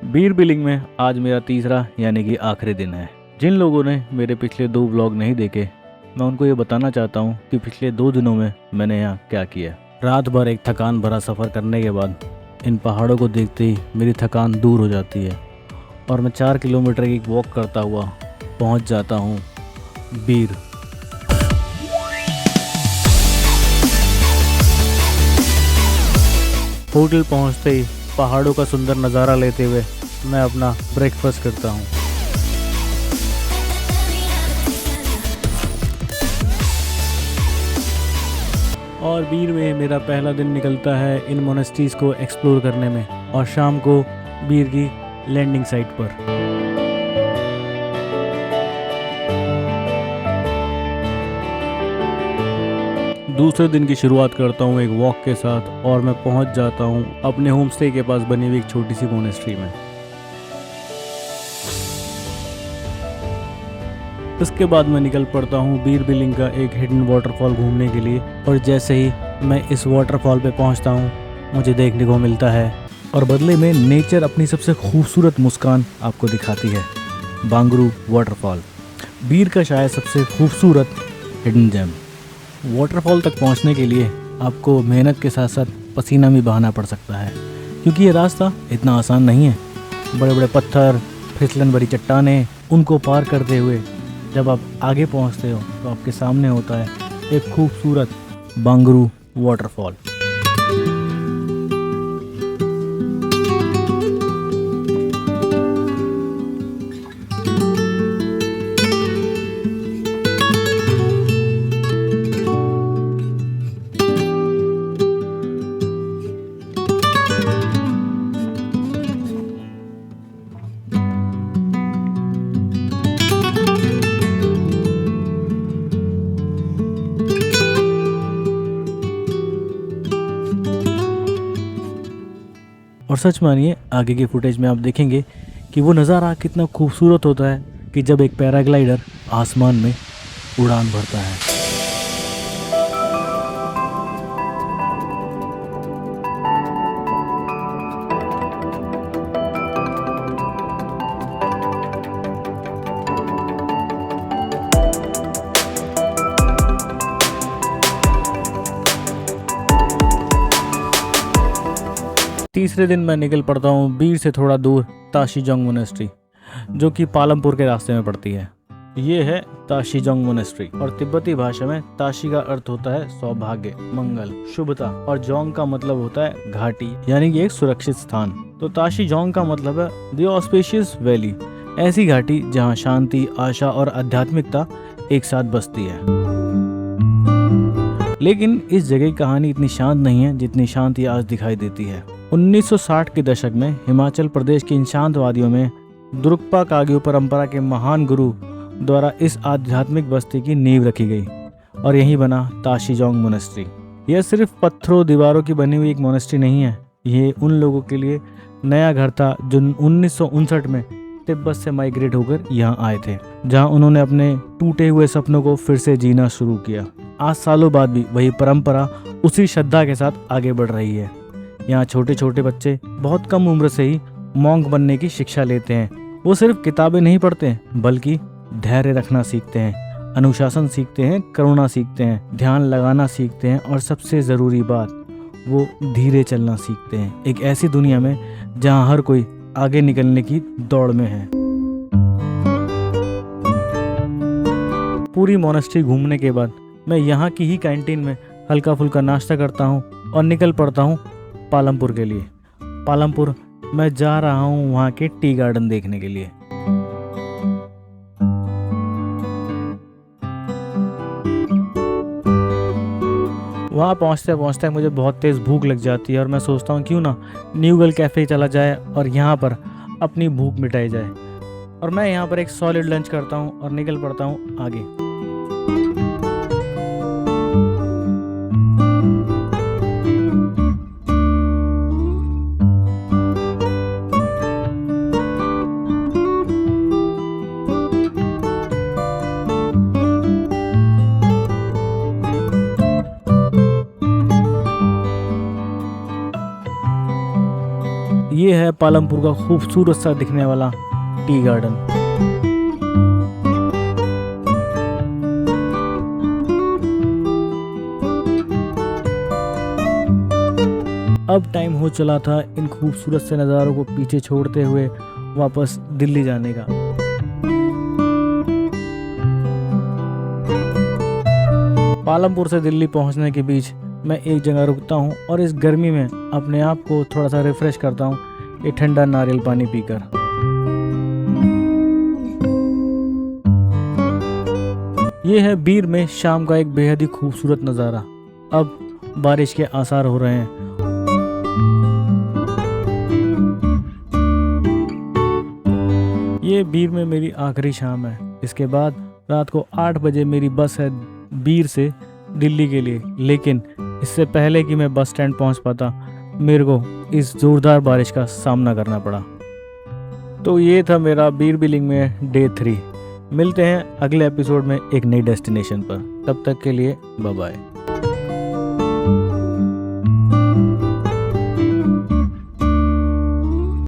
बीर बिलिंग में आज मेरा तीसरा यानी कि आखिरी दिन है। जिन लोगों ने मेरे पिछले 2 व्लॉग नहीं देखे, मैं उनको ये बताना चाहता हूँ कि पिछले 2 दिनों में मैंने यहाँ क्या किया। रात भर एक थकान भरा सफ़र करने के बाद इन पहाड़ों को देखते ही मेरी थकान दूर हो जाती है और मैं 4 किलोमीटर की वॉक करता हुआ पहुँच जाता हूँ बीर। होटल पहुँचते ही पहाड़ों का सुंदर नज़ारा लेते हुए मैं अपना ब्रेकफास्ट करता हूँ। और बीर में मेरा पहला दिन निकलता है इन मोनेस्ट्रीज को एक्सप्लोर करने में और शाम को बीर की लैंडिंग साइट पर। दूसरे दिन की शुरुआत करता हूँ एक वॉक के साथ और मैं पहुँच जाता हूँ अपने होम स्टे के पास बनी हुई एक छोटी सी मोनेस्ट्री में। इसके बाद मैं निकल पड़ता हूँ बीर बिलिंग का एक हिडन वाटरफॉल घूमने के लिए और जैसे ही मैं इस वाटरफॉल पे पहुँचता हूँ मुझे देखने को मिलता है और बदले में नेचर अपनी सबसे खूबसूरत मुस्कान आपको दिखाती है। बांगरू वाटरफॉल बीर का शायद सबसे खूबसूरत हिडन जेम। वाटरफॉल तक पहुंचने के लिए आपको मेहनत के साथ साथ पसीना भी बहाना पड़ सकता है क्योंकि ये रास्ता इतना आसान नहीं है। बड़े बड़े पत्थर, फिसलन भरी चट्टानें, उनको पार करते हुए जब आप आगे पहुंचते हो तो आपके सामने होता है एक खूबसूरत बांगरू वाटरफॉल। और सच मानिए आगे की फुटेज में आप देखेंगे कि वो नज़ारा कितना खूबसूरत होता है कि जब एक पैराग्लाइडर आसमान में उड़ान भरता है। तीसरे दिन मैं निकल पड़ता हूँ बीर से थोड़ा दूर ताशीजोंग मोनेस्ट्री जो कि पालमपुर के रास्ते में पड़ती है। ये है ताशीजोंग मोनेस्ट्री और तिब्बती भाषा में ताशी का अर्थ होता है सौभाग्य, मंगल, शुभता और जोंग का मतलब होता है घाटी यानी कि एक सुरक्षित स्थान। तो ताशीजोंग का मतलब है द ऑस्पिशियस वैली, ऐसी घाटी जहाँ शांति, आशा और आध्यात्मिकता एक साथ बसती है। लेकिन इस जगह की कहानी इतनी शांत नहीं है जितनी शांति आज दिखाई देती है। 1960 के दशक में हिमाचल प्रदेश की इन शांत वादियों में द्रुक्पा काग्यू परंपरा के महान गुरु द्वारा इस आध्यात्मिक बस्ती की नींव रखी गई और यहीं बना ताशीजोंग मोनेस्ट्री। यह सिर्फ पत्थरों दीवारों की बनी हुई एक मोनेस्ट्री नहीं है, ये उन लोगों के लिए नया घर था जो 1959 में तिब्बत से माइग्रेट होकर यहाँ आए थे, जहाँ उन्होंने अपने टूटे हुए सपनों को फिर से जीना शुरू किया। आज सालों बाद भी वही परंपरा उसी श्रद्धा के साथ आगे बढ़ रही है। यहाँ छोटे छोटे बच्चे बहुत कम उम्र से ही मॉन्क बनने की शिक्षा लेते हैं। वो सिर्फ किताबें नहीं पढ़ते हैं बल्कि धैर्य रखना सीखते हैं, अनुशासन सीखते हैं, करुणा सीखते हैं, ध्यान लगाना सीखते हैं और सबसे ज़रूरी बात वो धीरे चलना सीखते हैं। एक ऐसी दुनिया में जहाँ हर कोई आगे निकलने की दौड़ में है। पूरी मोनेस्ट्री घूमने के बाद मैं यहाँ की ही कैंटीन में हल्का फुल्का नाश्ता करता हूँ और निकल पड़ता हूँ पालमपुर के लिए। पालमपुर मैं जा रहा हूँ वहाँ के टी गार्डन देखने के लिए। वहाँ पहुँचते पहुँचते मुझे बहुत तेज़ भूख लग जाती है और मैं सोचता हूँ क्यों ना न्यू गर्ल कैफ़े चला जाए और यहाँ पर अपनी भूख मिटाई जाए। और मैं यहाँ पर एक सॉलिड लंच करता हूँ और निकल पड़ता हूँ आगे। ये है पालमपुर का खूबसूरत सा दिखने वाला टी गार्डन। अब टाइम हो चला था इन खूबसूरत से नज़ारों को पीछे छोड़ते हुए वापस दिल्ली जाने का। पालमपुर से दिल्ली पहुंचने के बीच मैं एक जगह रुकता हूं और इस गर्मी में अपने आप को थोड़ा सा रिफ्रेश करता हूं ये ठंडा नारियल पानी पीकर। ये है बीर में शाम का एक बेहद ही खूबसूरत नज़ारा। अब बारिश के आसार हो रहे हैं। ये बीर में मेरी आखिरी शाम है। इसके बाद रात को 8 बजे मेरी बस है बीर से दिल्ली के लिए, लेकिन इससे पहले कि मैं बस स्टैंड पहुंच पाता मेरे को इस ज़ोरदार बारिश का सामना करना पड़ा। तो ये था मेरा बीर बिलिंग में डे 3। मिलते हैं अगले एपिसोड में एक नई डेस्टिनेशन पर। तब तक के लिए बाय बाय।